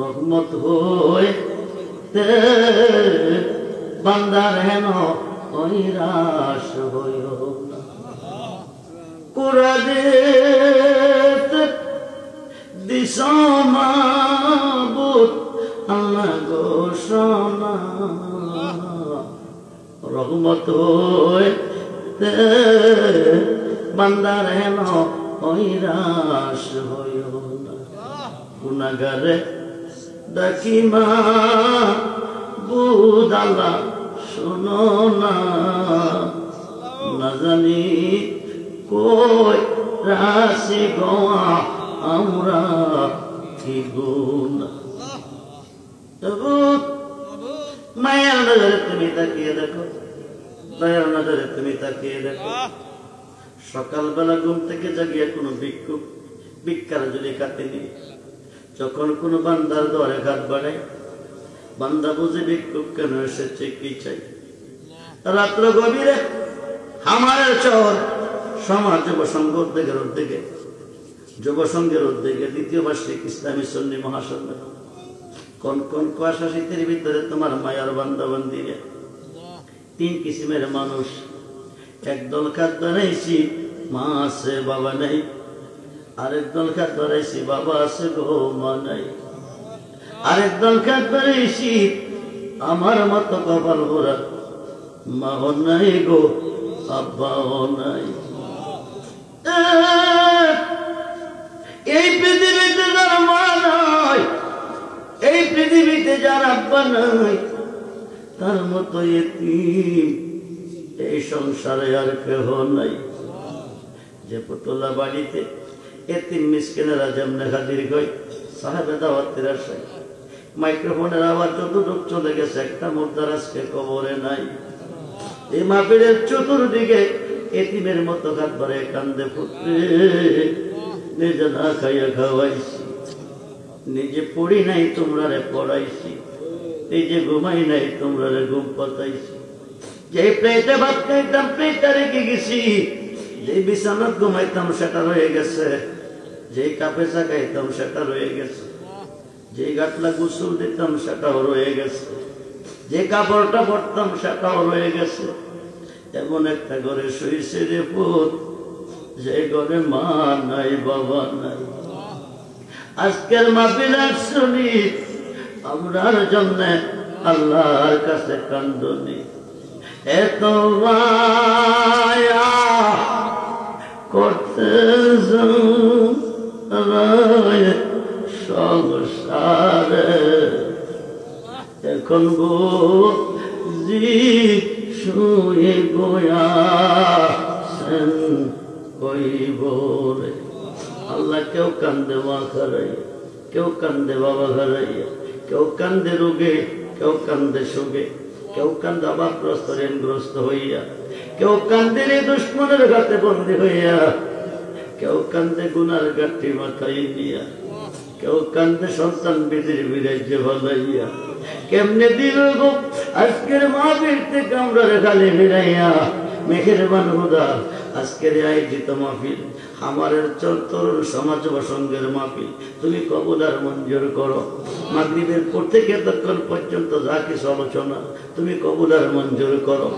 রহমত হইতে বান্দার হেন কৈরাস হইও না কোরআনেতে দিস মাহবুদ আল্লাহ ঘোষণা রহমত হইতে বান্দার হেন কৈরাস হইও না গুনাহগারে ডাকি মাহবুদ আল্লাহ শোনো না না জানি কই রাশি গোয়া আমরা কি গুনাহ মায়ের নজরে তুমি তাকিয়ে দেখো দয়ার নজরে তুমি তাকিয়ে দেখো সকালবেলা ঘুম থেকে জাগিয়ে কোনো ভিক্ষার যদি কাটেনি যখন কোনো বান্দার দরে ঘাট বাড়ায় বান্দা বুঝে ভিক্ষুক কেন এসেছে কি চাই রাত্র গভীরে হামারের চর সমাজ যুব সংঘের উদ্যোগে দ্বিতীয় বার্ষিক ইসলামী সুন্নি মহাসম্মেলন কোন কোন কুয়াশা শীতের ভিতরে তোমার মায়ার বান্দা বান্দিরে তিন কিসিমের মানুষ একদল খাত ধরাইছি মা আছে বাবা নাই আরেক দল খাত ধরাইছি বাবা আছে গো মা নাই আরেক দল খাত ধরাইছি আমার মতো কপাল ভরা মাও নাই গো আব্বাও নাই এই পৃথিবীতে যার মা নাই এই পৃথিবীতে যার আব্বা নাই তার মতো এতিম এই সংসারে আর কেহ নাই যে পুতুল্লা বাড়িতে এতিম মিসকিনেরা যেমনে হাজির হয় সাহেবে দাওয়াতের আশায় মাইক্রোফোনের আওয়াজ যতটুক চলে গেছে একটা মুর্দার আজকে কবরে নাই। এই মাহফিলের চতুর্দিকে এতিমের মতো হাত ভরে কান্দে পুত্রে নিজে না খাইয়া খাওয়াইছি, নিজে পড়ি নাই তোমরা রে পড়াইছি, নিজে ঘুমাই নাই তোমরা রে ঘুম পাতাইছি। যে প্লেটে ভাত খাইতাম প্লেটটা রেখে গেছি, যে বিছানাত ঘুমাইতাম সেটা রয়ে গেছে, যে কাপে চা খাইতাম সেটা রয়ে গেছে, যে গাটলা গোসল দিতাম সেটাও রয়ে গেছে, যে কাপড়টা পরতাম সেটাও রয়ে গেছে। এমন একটা ঘরে শুয়েছে রে পুত, যে ঘরে মা নাই বাবা নাই। আজকের মাহফিলের শুনি আমরার জন্য আল্লাহর কাছে কান্দনি। এত মায়া করতে সংসারে এখন গো জি শুয়ে গোয়াছেন কইব রে। আল্লাহ কেউ কান্দে মা হারাইয়া, কেউ কান্দে বাবা হারাইয়া, কেউ কান্দে রোগে, কেউ কান্দে সুগে, কেউ কান্দে অভাবগ্রস্ত ঋণগ্রস্ত হইয়া, কেউ কান্দে রে দুশ্মনের ঘাতে বন্দী হইয়া, কেউ কান্দে গুনার গাঠি মাথায় নিয়া, কেউ কান্দে সন্তান বিধির বিরাজ্যে ভালাইয়া। কেমনে দিল গো আজকের মাহফিল থেকে আমরা খালি ফিরাইয়া। মেহেরবান হুদা আজকের আয়োজিত মাহফিল আমারের তরুণ সমাজ প্রসঙ্গের মাহফিল তুমি কবুল আর মঞ্জুর করো। মাগরিবের পর থেকে এতক্ষণ পর্যন্ত যা কিছু আলোচনা তুমি কবুল আর মঞ্জুর করো।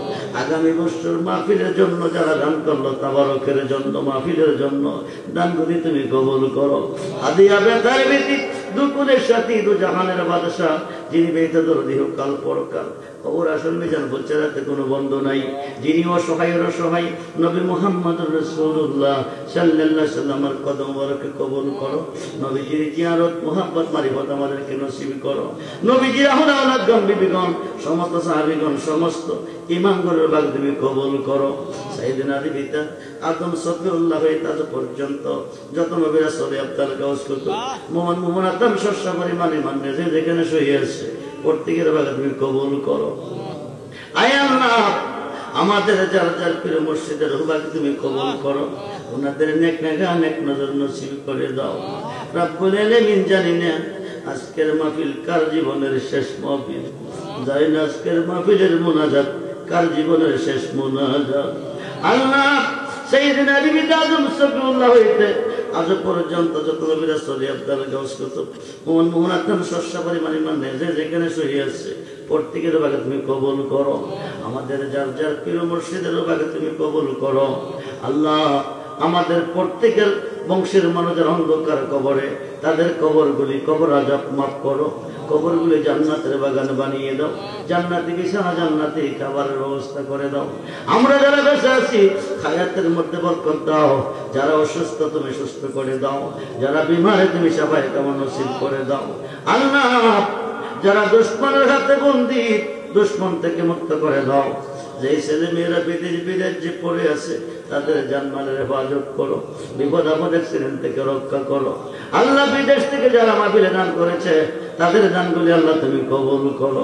আগামী বছর মাহফিলের জন্য যারা দান করলো তাবারকের জন্য মাহফিলের জন্য দানগুলি তুমি কবুল করো। আদিয়া বেতার বেতি দুকুলের সাথী দু জাহানের বাদশাহ যিনি বেঁচে দরদি হোক কাল পরকাল কবর আসল মিজান বলছে রাতে কোনো বন্ধ নাই। যিনি অসহায়ের অসহায় নবী মুহাম্মদ রাসূলুল্লাহ সাল্লাল্লাহু আলাইহি সাল্লামের কদম মুবারকে কবুল করো। নবীজির জিয়ারত মুহাব্বত মারিফত আমাদেরকে নসিব করো। নবীজির আহলে আওলাদগণ বিবিগণ সমস্ত সাহাবীগণ সমস্ত ইমামগণের ভাগ তুমি কবুল করো। সাইয়েদনা আলী পিতা আদম সফিউল্লাহ হয়ে তাজ পর্যন্ত যত নবী রাসূল আব্দুল গাউস কুতুব মোহাম্মদ আদম শস্য পরিমাণে মানে যে যেখানে শুয়ে আছে প্রত্যেকের ভাগে তুমি কবুল করো। আয় আল্লাহ আমাদের যার যার প্রিয় মুর্শিদের রূহাকে তুমি কবুল করো। ওনাদের নেক নেগা নেক নজর নসিব করে দাও। রব্বুল আলামিন জানি না আজকের মাহফিল কার জীবনের শেষ মাহফিল, জানি না আজকের মাহফিলের মুনাজাত কার জীবনের শেষ মুনাজাত। আল্লাহ সাইয়েদনা আলী বিন আদম সফিউল্লাহ হইতে আজ পর্যন্ত যত নবী রাসূল আব্দুল গাউস কুতুব মোহাম্মদ আদম শস্য পরিমাণে মানে যে যেখানে শুয়ে আছে প্রত্যেকের ভাগে তুমি কবুল করো। আমাদের যার যার প্রিয় মুর্শিদের ভাগে তুমি কবুল করো। আল্লাহ আমাদের প্রত্যেকের বংশের মানুষের অন্ধকার কবরে তাদের কবরগুলি কবর আযাব মাফ করো। কবরগুলি জান্নাতের বাগান বানিয়ে দাও। জান্নাতি বিছানা জান্নাতি খাবারের ব্যবস্থা করে দাও। আমরা যারা বেঁচে আছি হায়াতের মধ্যে বরকত দাও। যারা অসুস্থ তুমি সুস্থ করে দাও। যারা বিমারে তুমি সবাই কেমন নসিব করে দাও। আল্লাহ যারা দুশ্মনের হাতে বন্দী দুশ্মন থেকে মুক্ত করে দাও। যে ছেলে মেয়েরা বিদেশ বিরাজ্যে পড়ে আছে তাদের জানমালের হেফাজত করো। বিপদ আপদ অ্যাক্সিডেন্ট থেকে রক্ষা করো। আল্লাহ বিদেশ থেকে যারা মাহফিলে দান করেছে তাদের দানগুলি আল্লাহ তুমি কবুল করো।